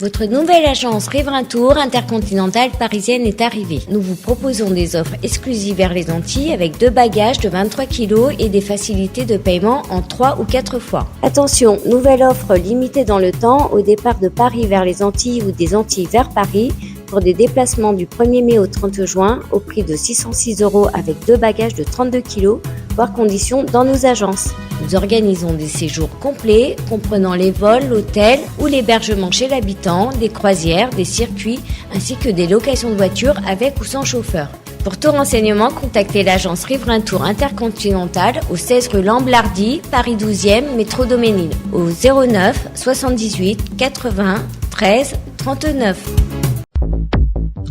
Votre nouvelle agence Riverain Tour intercontinentale parisienne est arrivée. Nous vous proposons des offres exclusives vers les Antilles avec 2 bagages de 23 kg et des facilités de paiement en 3 ou 4 fois. Attention, nouvelle offre limitée dans le temps au départ de Paris vers les Antilles ou des Antilles vers Paris pour des déplacements du 1er mai au 30 juin au prix de 606 € avec 2 bagages de 32 kg, voire conditions dans nos agences. Nous organisons des séjours complets comprenant les vols, l'hôtel ou l'hébergement chez l'habitant, des croisières, des circuits ainsi que des locations de voitures avec ou sans chauffeur. Pour tout renseignement, contactez l'agence Riverain Tour Intercontinentale au 16 rue Lamblardy, Paris 12e, métro Doménil, au 09 78 80 13 39.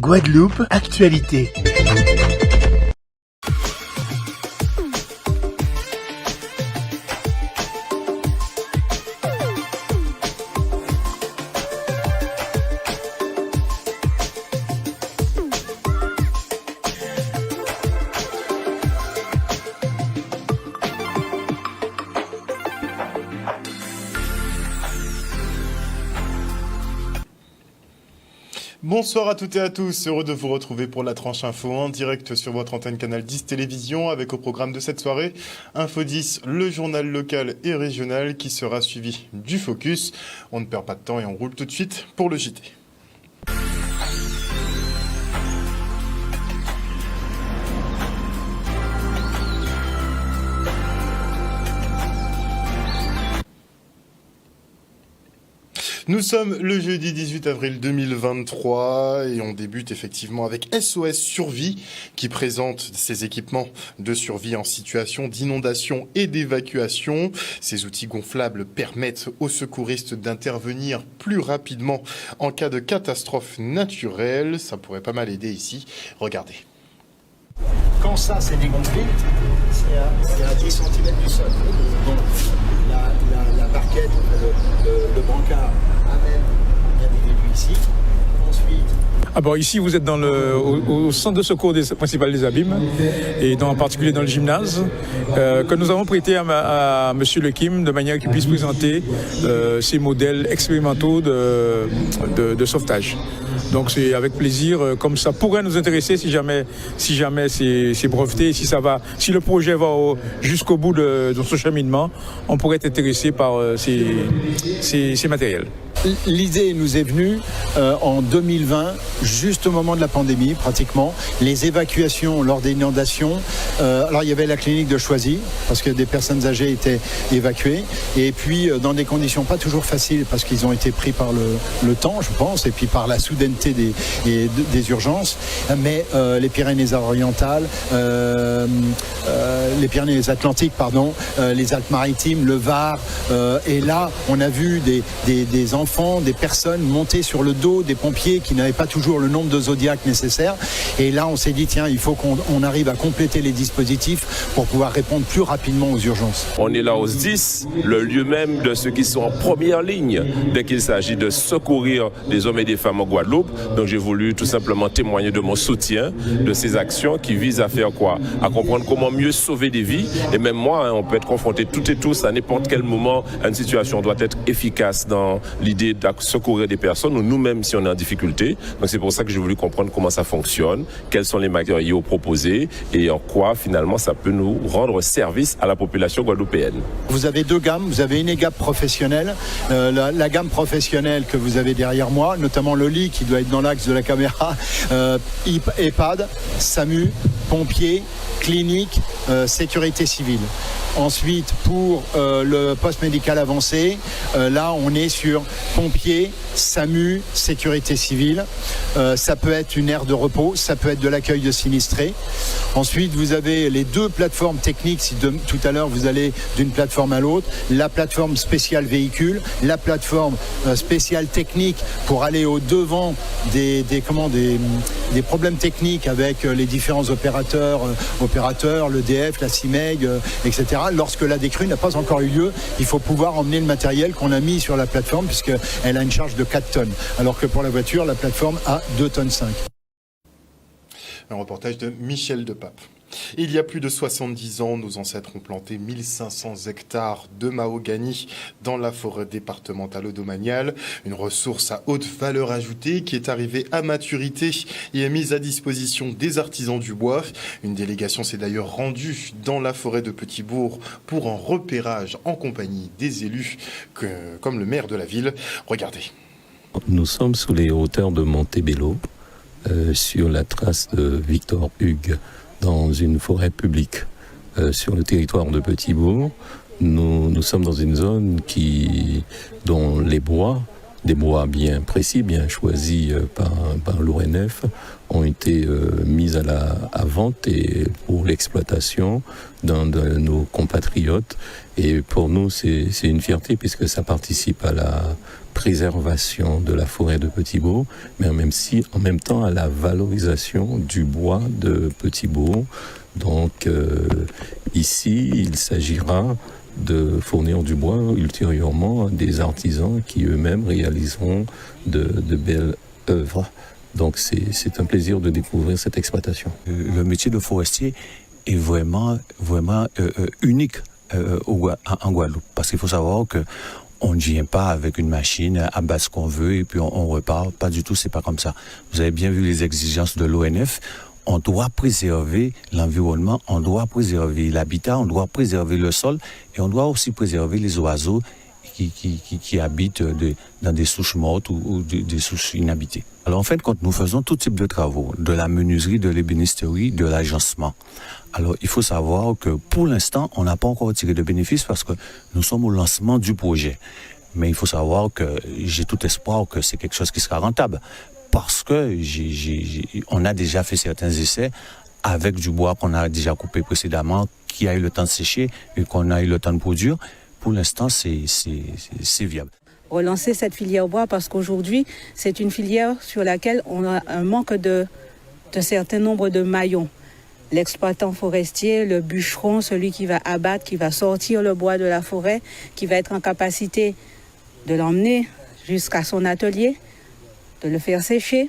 Guadeloupe, actualité. Bonsoir à toutes et à tous, heureux de vous retrouver pour la tranche info en direct sur votre antenne Canal 10 Télévision avec au programme de cette soirée Info 10, le journal local et régional qui sera suivi du focus. On ne perd pas de temps et on roule tout de suite pour le JT. Nous sommes le jeudi 18 avril 2023 et on débute effectivement avec SOS Survie qui présente ses équipements de survie en situation d'inondation et d'évacuation. Ces outils gonflables permettent aux secouristes d'intervenir plus rapidement en cas de catastrophe naturelle. Ça pourrait pas mal aider ici. Regardez. Quand ça c'est dégonflé, c'est à 10 cm du sol. Donc la barquette, le brancard amène bien des débuts ici. Ensuite. Ici, vous êtes au centre de secours principal des Abîmes, et en particulier dans le gymnase, que nous avons prêté à Monsieur Le Kim de manière qu'il puisse présenter ces modèles expérimentaux de sauvetage. Donc c'est avec plaisir, comme ça pourrait nous intéresser si jamais c'est breveté, si le projet va jusqu'au bout de son cheminement, on pourrait être intéressé par ces matériels. L'idée nous est venue en 2020, juste au moment de la pandémie pratiquement, les évacuations lors des inondations. Alors il y avait la clinique de Choisy, parce que des personnes âgées étaient évacuées, et puis dans des conditions pas toujours faciles, parce qu'ils ont été pris par le temps, je pense, et puis par la soudaineté des urgences, mais les Pyrénées-Orientales, les Pyrénées-Atlantiques, les Alpes-Maritimes, le Var, et là on a vu des enfants, des personnes monter sur le dos des pompiers qui n'avaient pas toujours le nombre de zodiacs nécessaires. Et là, on s'est dit, tiens, il faut qu'on arrive à compléter les dispositifs pour pouvoir répondre plus rapidement aux urgences. On est là au 10, le lieu même de ceux qui sont en première ligne dès qu'il s'agit de secourir des hommes et des femmes en Guadeloupe. Donc j'ai voulu tout simplement témoigner de mon soutien, de ces actions qui visent à faire quoi? À comprendre comment mieux sauver des vies. Et même moi, on peut être confronté toutes et tous à n'importe quel moment à une situation. On doit être efficace dans l'idée de secourir des personnes ou nous-mêmes si on est en difficulté. Donc c'est pour ça que j'ai voulu comprendre comment ça fonctionne, quels sont les matériaux proposés et en quoi finalement ça peut nous rendre service à la population guadeloupéenne. Vous avez 2 gammes, vous avez une gamme professionnelle, la gamme professionnelle que vous avez derrière moi, notamment le lit qui doit être dans l'axe de la caméra, EHPAD, SAMU, pompiers, clinique, sécurité civile. Ensuite, pour le poste médical avancé, là on est sur pompiers, SAMU, sécurité civile. Ça peut être une aire de repos, ça peut être de l'accueil de sinistrés. Ensuite, vous avez les 2 plateformes techniques, si tout à l'heure vous allez d'une plateforme à l'autre, la plateforme spéciale véhicule, la plateforme spéciale technique pour aller au devant des problèmes techniques avec les différents opérateurs, l'EDF, la CIMEG, etc. Lorsque la décrue n'a pas encore eu lieu, il faut pouvoir emmener le matériel qu'on a mis sur la plateforme puisqu'elle a une charge de 4 tonnes, alors que pour la voiture, la plateforme a 2,5 tonnes. Un reportage de Michel Depape. Il y a plus de 70 ans, nos ancêtres ont planté 1500 hectares de mahogany dans la forêt départementale domaniale, une ressource à haute valeur ajoutée qui est arrivée à maturité et est mise à disposition des artisans du bois. Une délégation s'est d'ailleurs rendue dans la forêt de Petit-Bourg pour un repérage en compagnie des élus, comme le maire de la ville. Regardez. Nous sommes sous les hauteurs de Montebello, sur la trace de Victor Hugues, dans une forêt publique sur le territoire de Petit-Bourg. Nous sommes dans une zone dont les bois, des bois bien précis, bien choisis par l'ONF, ont été mis à vente et pour l'exploitation d'un de nos compatriotes. Et pour nous, c'est une fierté puisque ça participe à la préservation de la forêt de Petit-Bourg, mais en même temps à la valorisation du bois de Petit-Bourg. Donc ici, il s'agira de fournir du bois ultérieurement à des artisans qui eux-mêmes réaliseront de belles œuvres. Donc c'est un plaisir de découvrir cette exploitation. Le métier de forestier est vraiment unique en Guadeloupe, parce qu'il faut savoir que on ne vient pas avec une machine à battre ce qu'on veut et puis on repart. Pas du tout, c'est pas comme ça. Vous avez bien vu les exigences de l'ONF. On doit préserver l'environnement, on doit préserver l'habitat, on doit préserver le sol et on doit aussi préserver les oiseaux qui habitent dans des souches mortes ou des souches inhabitées. Alors en fait, quand nous faisons tout type de travaux, de la menuiserie, de l'ébénisterie, de l'agencement, alors il faut savoir que pour l'instant, on n'a pas encore tiré de bénéfices parce que nous sommes au lancement du projet. Mais il faut savoir que j'ai tout espoir que c'est quelque chose qui sera rentable. Parce que on a déjà fait certains essais avec du bois qu'on a déjà coupé précédemment, qui a eu le temps de sécher et qu'on a eu le temps de produire. Pour l'instant, c'est viable. Relancer cette filière bois parce qu'aujourd'hui, c'est une filière sur laquelle on a un manque de certain nombre de maillons. L'exploitant forestier, le bûcheron, celui qui va abattre, qui va sortir le bois de la forêt, qui va être en capacité de l'emmener jusqu'à son atelier, de le faire sécher,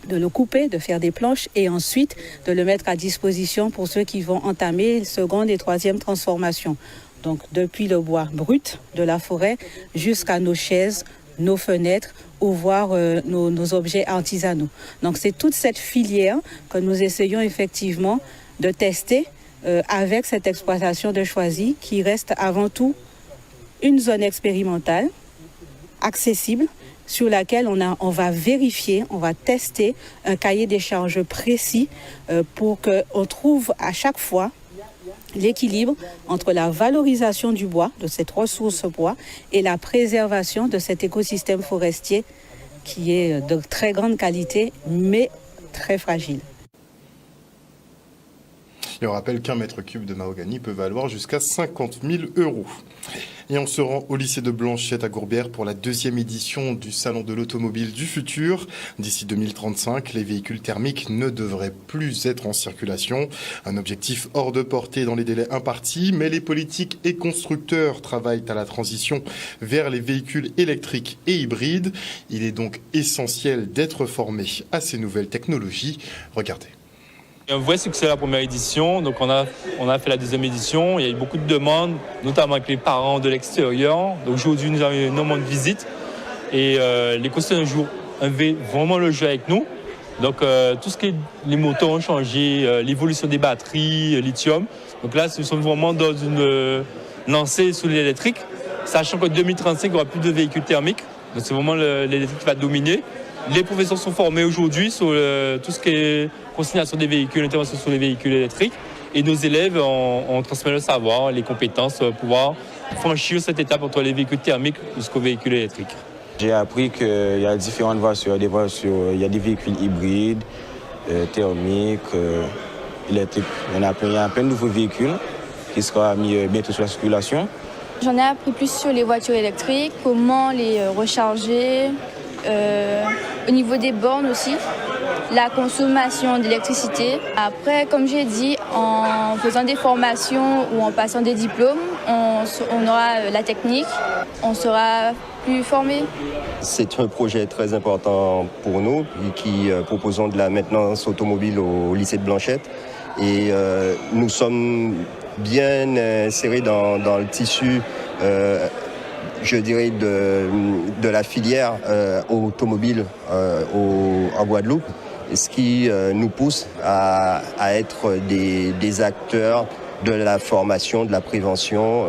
de le couper, de faire des planches et ensuite de le mettre à disposition pour ceux qui vont entamer seconde et troisième transformation. Donc depuis le bois brut de la forêt jusqu'à nos chaises, nos fenêtres ou voire nos objets artisanaux. Donc c'est toute cette filière que nous essayons effectivement de tester avec cette exploitation de Choisy qui reste avant tout une zone expérimentale, accessible, sur laquelle on va vérifier, on va tester un cahier des charges précis pour qu'on trouve à chaque fois l'équilibre entre la valorisation du bois, de cette ressource bois, et la préservation de cet écosystème forestier qui est de très grande qualité, mais très fragile. Et on rappelle qu'un mètre cube de mahogany peut valoir jusqu'à 50 000 €. Et on se rend au lycée de Blanchette à Gourbières pour la 2e édition du Salon de l'automobile du futur. D'ici 2035, les véhicules thermiques ne devraient plus être en circulation. Un objectif hors de portée dans les délais impartis, mais les politiques et constructeurs travaillent à la transition vers les véhicules électriques et hybrides. Il est donc essentiel d'être formé à ces nouvelles technologies. Regardez. Un vrai succès la première édition, donc on a fait la 2e édition, il y a eu beaucoup de demandes, notamment avec les parents de l'extérieur. Donc aujourd'hui nous avons énormément de visites et les concessionnaires jouent vraiment le jeu avec nous. Donc tout ce qui est les moteurs ont changé, l'évolution des batteries, lithium. Donc là nous sommes vraiment dans une lancée sur l'électrique, sachant qu'en 2035 il n'y aura plus de véhicules thermiques. Donc c'est vraiment l'électrique qui va dominer. Les professeurs sont formés aujourd'hui sur tout ce qui est consignation des véhicules, intervention sur les véhicules électriques. Et nos élèves, on transmet le savoir, les compétences pour pouvoir franchir cette étape entre les véhicules thermiques jusqu'aux véhicules électriques. J'ai appris qu'il y a différentes voitures. Il y a des véhicules hybrides, thermiques, électriques. Il y a plein de nouveaux véhicules qui seront mis bientôt sur la circulation. J'en ai appris plus sur les voitures électriques, comment les recharger, au niveau des bornes aussi, la consommation d'électricité. Après, comme j'ai dit, en faisant des formations ou en passant des diplômes, on aura la technique, on sera plus formé. C'est un projet très important pour nous qui proposons de la maintenance automobile au lycée de Blanchette. Et nous sommes bien insérés dans le tissu, je dirais, de la filière automobile en Guadeloupe, ce qui nous pousse à être des acteurs de la formation, de la prévention,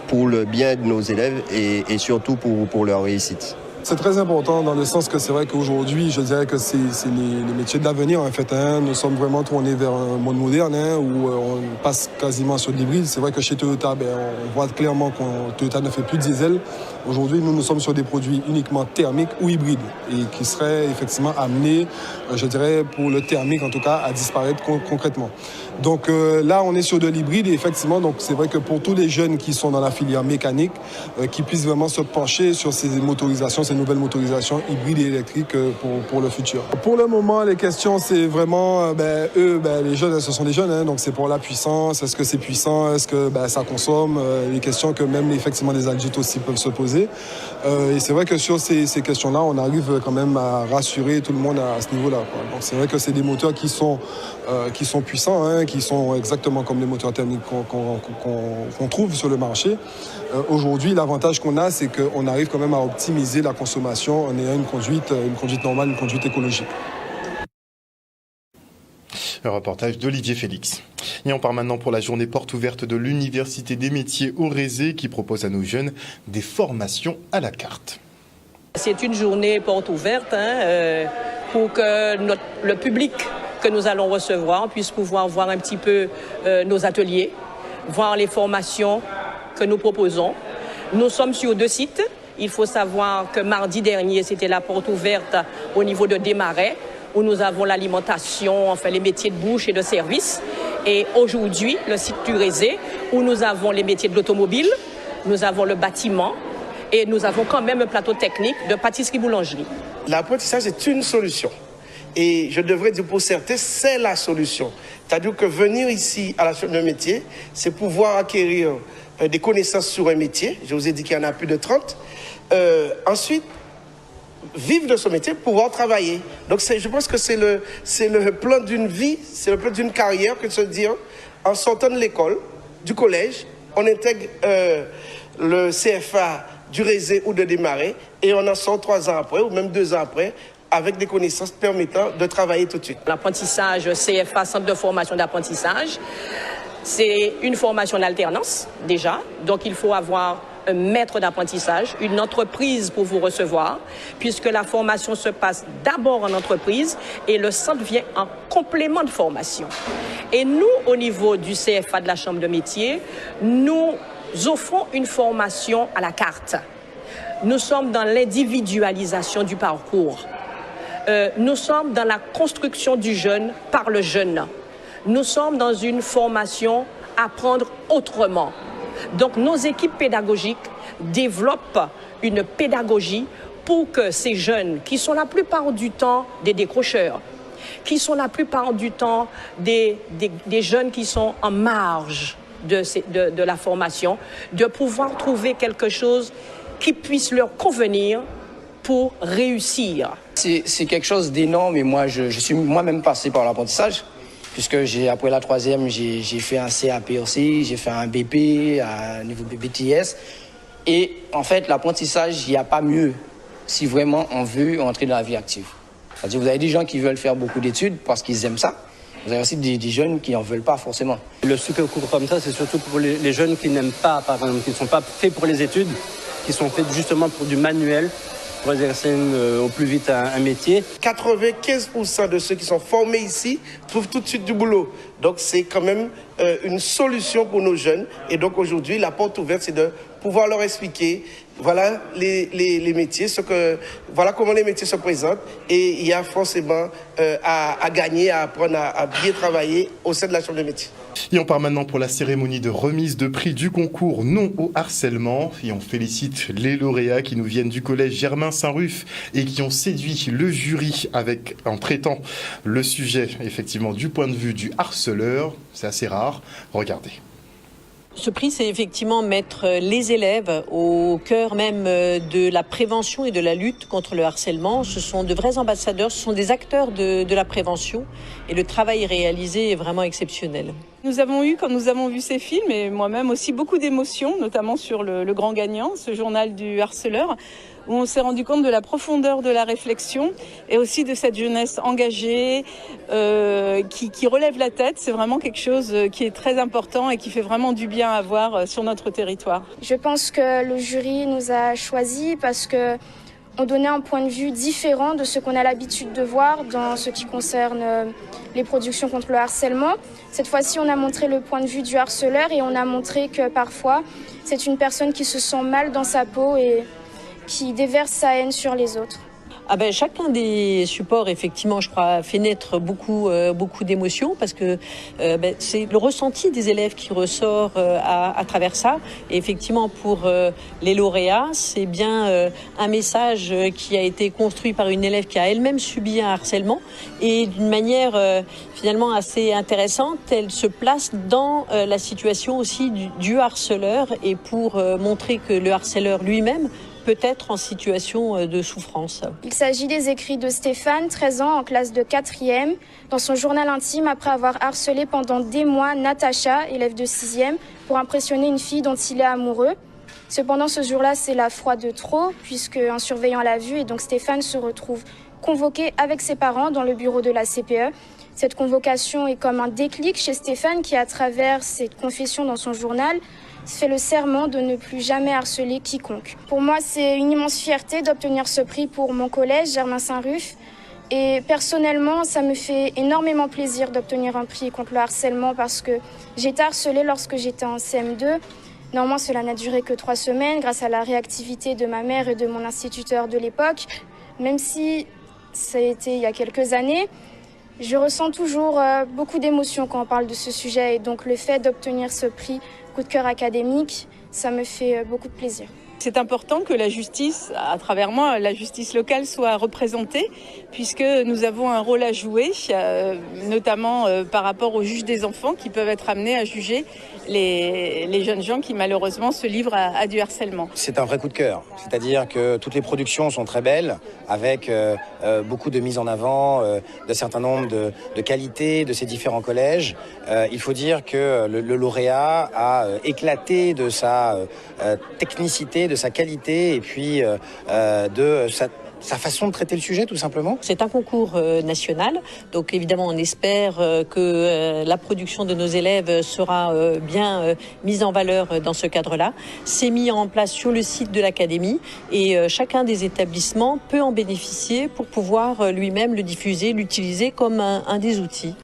pour le bien de nos élèves et surtout pour leur réussite. C'est très important dans le sens que c'est vrai qu'aujourd'hui, je dirais que c'est les métiers de l'avenir en fait. Nous sommes vraiment tournés vers un monde moderne où on passe quasiment sur de l'hybride. C'est vrai que chez Toyota, on voit clairement que Toyota ne fait plus de diesel. Aujourd'hui, nous sommes sur des produits uniquement thermiques ou hybrides et qui seraient effectivement amenés, je dirais, pour le thermique en tout cas, à disparaître concrètement. Donc là, on est sur de l'hybride et effectivement, donc c'est vrai que pour tous les jeunes qui sont dans la filière mécanique, qui puissent vraiment se pencher sur ces motorisations, ces nouvelles motorisations hybrides et électriques pour le futur. Pour le moment, les questions, c'est vraiment, les jeunes, ce sont des jeunes, donc c'est pour la puissance, est-ce que c'est puissant, est-ce que ça consomme, les questions que même effectivement les adultes aussi peuvent se poser. Et c'est vrai que sur ces questions-là, on arrive quand même à rassurer tout le monde à ce niveau-là, quoi. Donc c'est vrai que c'est des moteurs qui sont puissants, qui sont exactement comme les moteurs thermiques qu'on trouve sur le marché. Aujourd'hui, l'avantage qu'on a, c'est qu'on arrive quand même à optimiser la consommation en ayant une conduite normale, une conduite écologique. Le reportage d'Olivier Félix. Et on part maintenant pour la journée porte ouverte de l'Université des métiers au Rézé qui propose à nos jeunes des formations à la carte. C'est une journée porte ouverte pour que le public que nous allons recevoir puisse pouvoir voir un petit peu nos ateliers, voir les formations que nous proposons. Nous sommes sur 2 sites. Il faut savoir que mardi dernier, c'était la porte ouverte au niveau de Desmarais, où nous avons l'alimentation, enfin les métiers de bouche et de service. Et aujourd'hui, le site du Rézé, où nous avons les métiers de l'automobile, nous avons le bâtiment et nous avons quand même un plateau technique de pâtisserie-boulangerie. L'apprentissage est une solution. Et je devrais dire pour certains, c'est la solution. C'est-à-dire que venir ici à la chambre de métier, c'est pouvoir acquérir des connaissances sur un métier. Je vous ai dit qu'il y en a plus de 30. Ensuite, vivre de ce métier, pouvoir travailler. Donc je pense que c'est le plan d'une vie, c'est le plan d'une carrière que de se dire, en sortant de l'école, du collège, on intègre le CFA du Rézé ou de Desmarais et on en sort 3 ans après ou même 2 ans après avec des connaissances permettant de travailler tout de suite. L'apprentissage CFA, Centre de formation d'apprentissage, c'est une formation en alternance déjà, donc il faut avoir un maître d'apprentissage, une entreprise pour vous recevoir, puisque la formation se passe d'abord en entreprise et le centre vient en complément de formation. Et nous, au niveau du CFA de la Chambre de métier, nous offrons une formation à la carte. Nous sommes dans l'individualisation du parcours. Nous sommes dans la construction du jeune par le jeune. Nous sommes dans une formation apprendre autrement. Donc nos équipes pédagogiques développent une pédagogie pour que ces jeunes, qui sont la plupart du temps des décrocheurs, qui sont la plupart du temps des jeunes qui sont en marge de la formation, de pouvoir trouver quelque chose qui puisse leur convenir pour réussir. C'est quelque chose d'énorme et moi, je suis moi-même passé par l'apprentissage. Puisque après la 3e, j'ai fait un CAP aussi, j'ai fait un BP à niveau BTS. Et en fait, l'apprentissage, il n'y a pas mieux si vraiment on veut entrer dans la vie active. C'est-à-dire, vous avez des gens qui veulent faire beaucoup d'études parce qu'ils aiment ça. Vous avez aussi des jeunes qui n'en veulent pas forcément. Le super cours comme ça, c'est surtout pour les jeunes qui n'aiment pas, par exemple, qui ne sont pas faits pour les études, qui sont faits justement pour du manuel, pour exercer au plus vite un métier. 95% de ceux qui sont formés ici trouvent tout de suite du boulot. Donc c'est quand même une solution pour nos jeunes. Et donc aujourd'hui, la porte ouverte, c'est de pouvoir leur expliquer, voilà les métiers, voilà comment les métiers se présentent. Et il y a forcément à gagner, à apprendre à bien travailler au sein de la Chambre de métiers. Et on part maintenant pour la cérémonie de remise de prix du concours Non au harcèlement. Et on félicite les lauréats qui nous viennent du collège Germain Saint-Ruf et qui ont séduit le jury en traitant le sujet effectivement du point de vue du harceleur. C'est assez rare. Regardez. Ce prix, c'est effectivement mettre les élèves au cœur même de la prévention et de la lutte contre le harcèlement. Ce sont de vrais ambassadeurs, ce sont des acteurs de la prévention et le travail réalisé est vraiment exceptionnel. Nous avons eu, quand nous avons vu ces films, et moi-même aussi, beaucoup d'émotions, notamment sur le Grand Gagnant, ce journal du harceleur, où on s'est rendu compte de la profondeur de la réflexion et aussi de cette jeunesse engagée qui relève la tête. C'est vraiment quelque chose qui est très important et qui fait vraiment du bien à voir sur notre territoire. Je pense que le jury nous a choisis parce que on donnait un point de vue différent de ce qu'on a l'habitude de voir dans ce qui concerne les productions contre le harcèlement. Cette fois-ci, on a montré le point de vue du harceleur et on a montré que parfois, c'est une personne qui se sent mal dans sa peau et qui déverse sa haine sur les autres. Chacun des supports, effectivement, je crois, fait naître beaucoup d'émotions parce que c'est le ressenti des élèves qui ressort à travers ça. Et effectivement, pour les lauréats, c'est bien un message qui a été construit par une élève qui a elle-même subi un harcèlement et d'une manière finalement assez intéressante, elle se place dans la situation aussi du harceleur et pour montrer que le harceleur lui-même peut être en situation de souffrance. Il s'agit des écrits de Stéphane, 13 ans, en classe de 4e, dans son journal intime après avoir harcelé pendant des mois Natacha, élève de 6e, pour impressionner une fille dont il est amoureux. Cependant, ce jour-là, c'est la fois de trop, puisque un surveillant l'a vu et donc Stéphane se retrouve convoqué avec ses parents dans le bureau de la CPE. Cette convocation est comme un déclic chez Stéphane qui, à travers cette confession dans son journal, fait le serment de ne plus jamais harceler quiconque. Pour moi, c'est une immense fierté d'obtenir ce prix pour mon collège, Germain Saint-Ruf. Et personnellement, ça me fait énormément plaisir d'obtenir un prix contre le harcèlement parce que j'ai été harcelée lorsque j'étais en CM2. Néanmoins, cela n'a duré que 3 semaines grâce à la réactivité de ma mère et de mon instituteur de l'époque. Même si ça a été il y a quelques années, je ressens toujours beaucoup d'émotions quand on parle de ce sujet. Et donc le fait d'obtenir ce prix coup de cœur académique, ça me fait beaucoup de plaisir. C'est important que la justice, à travers moi, la justice locale soit représentée, puisque nous avons un rôle à jouer, notamment par rapport aux juges des enfants qui peuvent être amenés à juger les jeunes gens qui malheureusement se livrent à du harcèlement. C'est un vrai coup de cœur, c'est-à-dire que toutes les productions sont très belles, avec beaucoup de mise en avant d'un certain nombre de qualités de ces différents collèges. Il faut dire que le lauréat a éclaté de sa technicité, de sa qualité et puis de sa façon de traiter le sujet, tout simplement. C'est un concours national, donc évidemment on espère que la production de nos élèves sera bien mise en valeur dans ce cadre-là. C'est mis en place sur le site de l'académie et chacun des établissements peut en bénéficier pour pouvoir lui-même le diffuser, l'utiliser comme un des outils.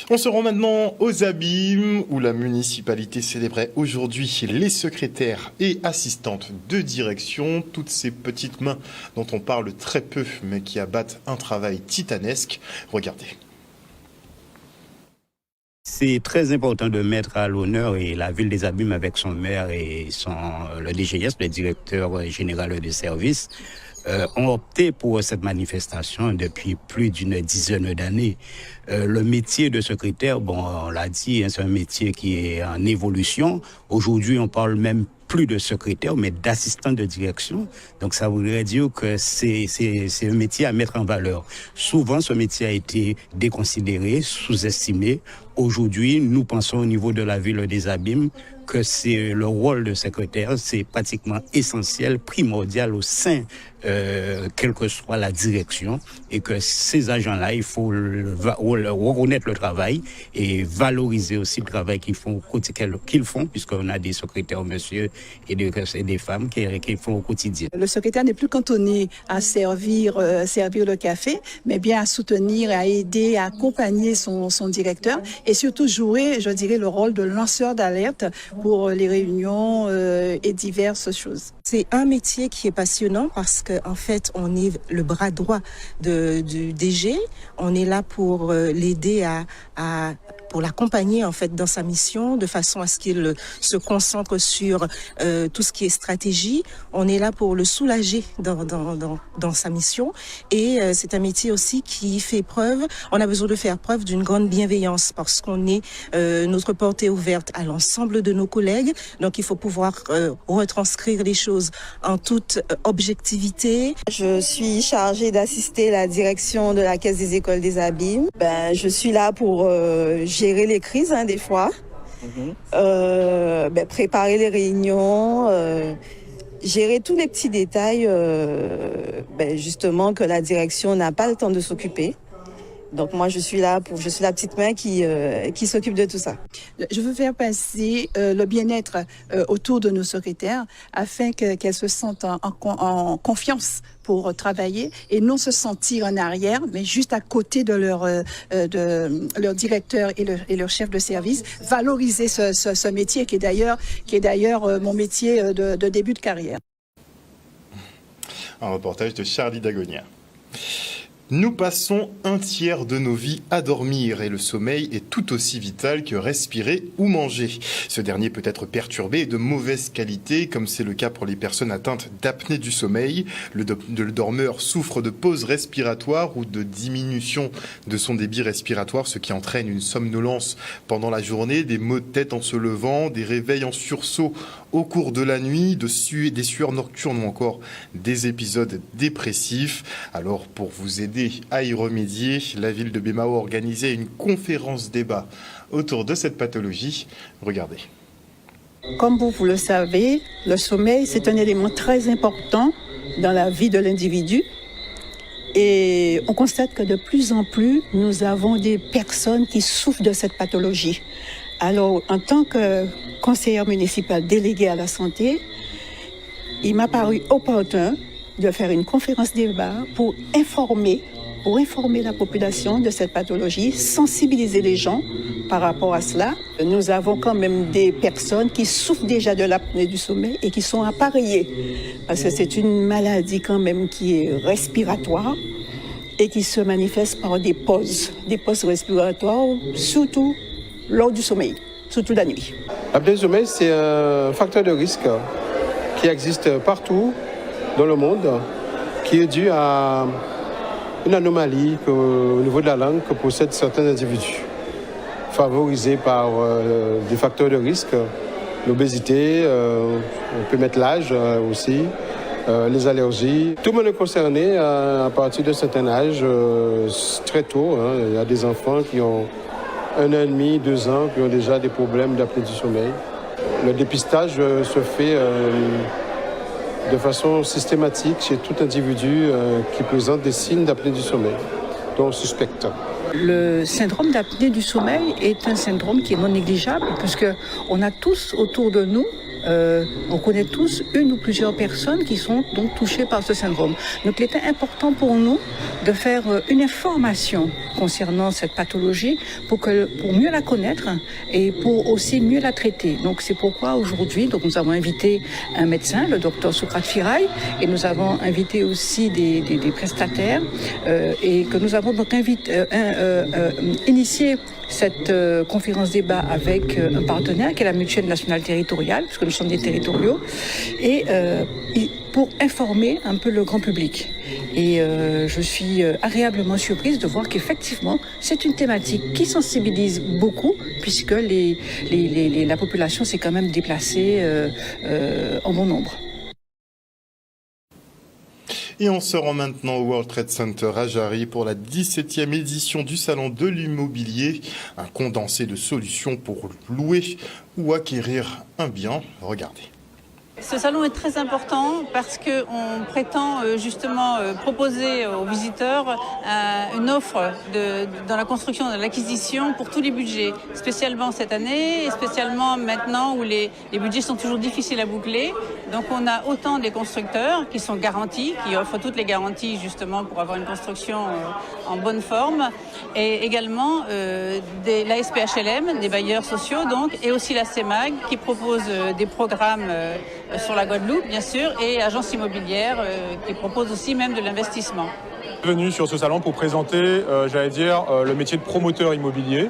On se rend maintenant aux Abîmes où la municipalité célébrait aujourd'hui les secrétaires et assistantes de direction, toutes ces petites mains dont on parle très peu mais qui abattent un travail titanesque. Regardez. C'est très important de mettre à l'honneur et la ville des Abîmes avec son maire et le DGS, le directeur général des services, ont opté pour cette manifestation depuis plus d'une dizaine d'années. Le métier de secrétaire, on l'a dit, c'est un métier qui est en évolution. Aujourd'hui, on parle même plus de secrétaire, mais d'assistant de direction. Donc, ça voudrait dire que c'est un métier à mettre en valeur. Souvent, ce métier a été déconsidéré, sous-estimé. Aujourd'hui, nous pensons au niveau de la ville des Abîmes que c'est le rôle de secrétaire, c'est pratiquement essentiel, primordial au sein, quelle que soit la direction, et que ces agents-là, il faut reconnaître le travail et valoriser aussi le travail qu'ils font, puisqu'on a des secrétaires, monsieur, et des femmes qui font au quotidien. Le secrétaire n'est plus cantonné à servir le café, mais bien à soutenir, à aider, à accompagner son directeur, et surtout jouer, je dirais, le rôle de lanceur d'alerte pour les réunions et diverses choses. C'est un métier qui est passionnant parce qu'en fait, on est le bras droit du DG. On est là pour l'aider à pour l'accompagner en fait dans sa mission, de façon à ce qu'il se concentre sur tout ce qui est stratégie. On est là pour le soulager dans sa mission, et c'est un métier aussi qui fait preuve. On a besoin de faire preuve d'une grande bienveillance parce qu'on est notre porte est ouverte à l'ensemble de nos collègues. Donc il faut pouvoir retranscrire les choses en toute objectivité. Je suis chargée d'assister la direction de la Caisse des écoles des abîmes. Je suis là pour gérer les crises des fois, préparer les réunions, gérer tous les petits détails justement que la direction n'a pas le temps de s'occuper. Donc moi je suis la petite main qui s'occupe de tout ça. Je veux faire passer le bien-être autour de nos secrétaires afin qu'elles se sentent en confiance pour travailler et non se sentir en arrière, mais juste à côté de leur directeur et leur chef de service. Valoriser ce métier qui est d'ailleurs mon métier de début de carrière. Un reportage de Charlie Dagonia. Nous passons un tiers de nos vies à dormir et le sommeil est tout aussi vital que respirer ou manger. Ce dernier peut être perturbé et de mauvaise qualité, comme c'est le cas pour les personnes atteintes d'apnée du sommeil. Le dormeur souffre de pause respiratoire ou de diminution de son débit respiratoire, ce qui entraîne une somnolence pendant la journée, des maux de tête en se levant, des réveils en sursaut au cours de la nuit, des sueurs nocturnes ou encore des épisodes dépressifs. Alors pour vous aider à y remédier, la ville de Bémao a organisé une conférence débat autour de cette pathologie. Regardez. Comme vous le savez, le sommeil, c'est un élément très important dans la vie de l'individu. Et on constate que de plus en plus, nous avons des personnes qui souffrent de cette pathologie. Alors, en tant que conseillère municipale déléguée à la santé, il m'a paru opportun de faire une conférence débat pour informer la population de cette pathologie, sensibiliser les gens par rapport à cela. Nous avons quand même des personnes qui souffrent déjà de l'apnée du sommeil et qui sont appareillées, parce que c'est une maladie quand même qui est respiratoire et qui se manifeste par des pauses respiratoires, surtout lors du sommeil, surtout la nuit. L'apnée du sommeil, c'est un facteur de risque qui existe partout dans le monde, qui est dû à une anomalie au niveau de la langue que possèdent certains individus, favorisés par des facteurs de risque, l'obésité, on peut mettre l'âge aussi, les allergies. Tout le monde est concerné à partir d'un certain âge, très tôt. Il y a des enfants qui ont 1 an et demi, 2 ans, qui ont déjà des problèmes d'apnée du sommeil. Le dépistage se fait de façon systématique chez tout individu qui présente des signes d'apnée du sommeil, dont on suspecte. Le syndrome d'apnée du sommeil est un syndrome qui est non négligeable, puisqu'on a tous autour de nous, on connaît tous une ou plusieurs personnes qui sont donc touchées par ce syndrome. Donc il était important pour nous de faire une information concernant cette pathologie pour mieux la connaître et pour aussi mieux la traiter. Donc c'est pourquoi aujourd'hui nous avons invité un médecin, le docteur Socrate Firail, et nous avons invité aussi des prestataires et que nous avons donc initié cette conférence débat avec un partenaire qui est la Mutuelle nationale territoriale, puisque nous sommes des territoriaux, et pour informer un peu le grand public. Et je suis agréablement surprise de voir qu'effectivement, c'est une thématique qui sensibilise beaucoup, puisque la population s'est quand même déplacée en bon nombre. Et on se rend maintenant au World Trade Center à Jarry pour la 17e édition du Salon de l'immobilier, un condensé de solutions pour louer ou acquérir un bien. Regardez. Ce salon est très important parce qu'on prétend justement proposer aux visiteurs une offre dans la construction et l'acquisition pour tous les budgets, spécialement cette année et spécialement maintenant où les budgets sont toujours difficiles à boucler. Donc on a autant des constructeurs qui sont garantis, qui offrent toutes les garanties justement pour avoir une construction en bonne forme, et également la SPHLM, des bailleurs sociaux donc, et aussi la CEMAG qui propose des programmes sur la Guadeloupe, bien sûr, et agence immobilière qui propose aussi même de l'investissement. Venu sur ce salon pour présenter, le métier de promoteur immobilier,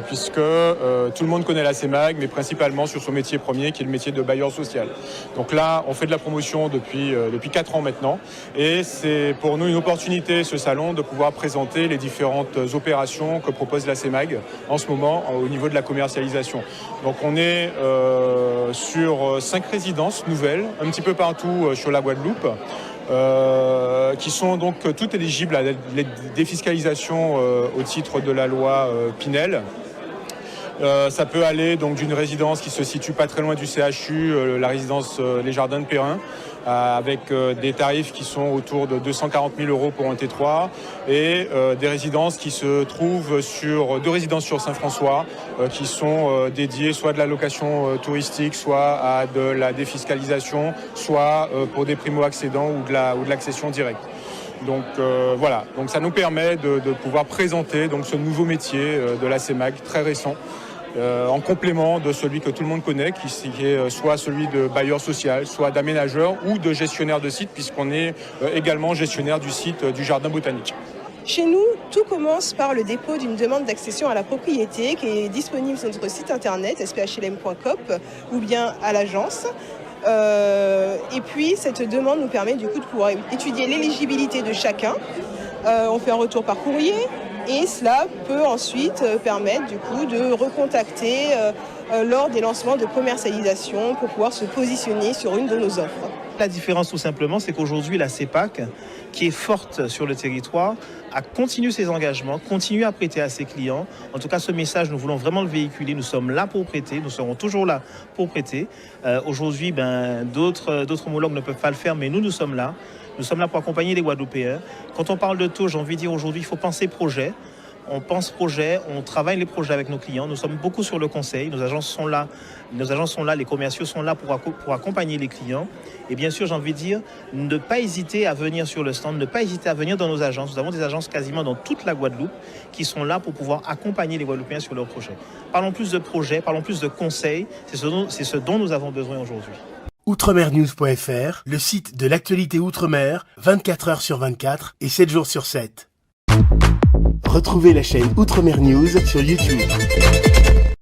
puisque tout le monde connaît la CEMAG, mais principalement sur son métier premier, qui est le métier de bailleur social. Donc là, on fait de la promotion depuis 4 ans maintenant, et c'est pour nous une opportunité, ce salon, de pouvoir présenter les différentes opérations que propose la CEMAG en ce moment au niveau de la commercialisation. Donc on est sur 5 résidences nouvelles, un petit peu partout sur la Guadeloupe, qui sont donc toutes éligibles à la défiscalisation au titre de la loi Pinel. Ça peut aller donc d'une résidence qui se situe pas très loin du CHU, la résidence Les Jardins de Perrin, avec des tarifs qui sont autour de 240 000 € pour un T3, et des résidences qui se trouvent sur 2 résidences sur Saint-François, qui sont dédiées soit de la location touristique, soit à de la défiscalisation, soit pour des primo-accédants ou de l'accession directe. Donc voilà, donc ça nous permet de pouvoir présenter donc ce nouveau métier de la CEMAG très récent, en complément de celui que tout le monde connaît, qui est soit celui de bailleur social, soit d'aménageur ou de gestionnaire de site, puisqu'on est également gestionnaire du site du Jardin botanique. Chez nous, tout commence par le dépôt d'une demande d'accession à la propriété qui est disponible sur notre site internet sphlm.coop ou bien à l'agence. Et puis cette demande nous permet du coup de pouvoir étudier l'éligibilité de chacun. On fait un retour par courrier et cela peut ensuite permettre du coup de recontacter lors des lancements de commercialisation pour pouvoir se positionner sur une de nos offres. La différence tout simplement, c'est qu'aujourd'hui la CEPAC, qui est forte sur le territoire, a continué ses engagements, continue à prêter à ses clients. En tout cas, ce message, nous voulons vraiment le véhiculer. Nous sommes là pour prêter, nous serons toujours là pour prêter. Aujourd'hui, d'autres homologues ne peuvent pas le faire, mais nous sommes là. Nous sommes là pour accompagner les Guadeloupéens. Quand on parle de taux, j'ai envie de dire aujourd'hui, il faut penser projet. On pense projet, on travaille les projets avec nos clients. Nous sommes beaucoup sur le conseil. Nos agences sont là, les commerciaux sont là pour accompagner les clients. Et bien sûr, j'ai envie de dire, ne pas hésiter à venir sur le stand, ne pas hésiter à venir dans nos agences. Nous avons des agences quasiment dans toute la Guadeloupe qui sont là pour pouvoir accompagner les Guadeloupéens sur leurs projets. Parlons plus de projets, parlons plus de conseils. C'est ce dont nous avons besoin aujourd'hui. Outremernews.fr, le site de l'actualité Outre-mer, 24 heures sur 24 et 7 jours sur 7. Retrouvez la chaîne Outremer News sur YouTube.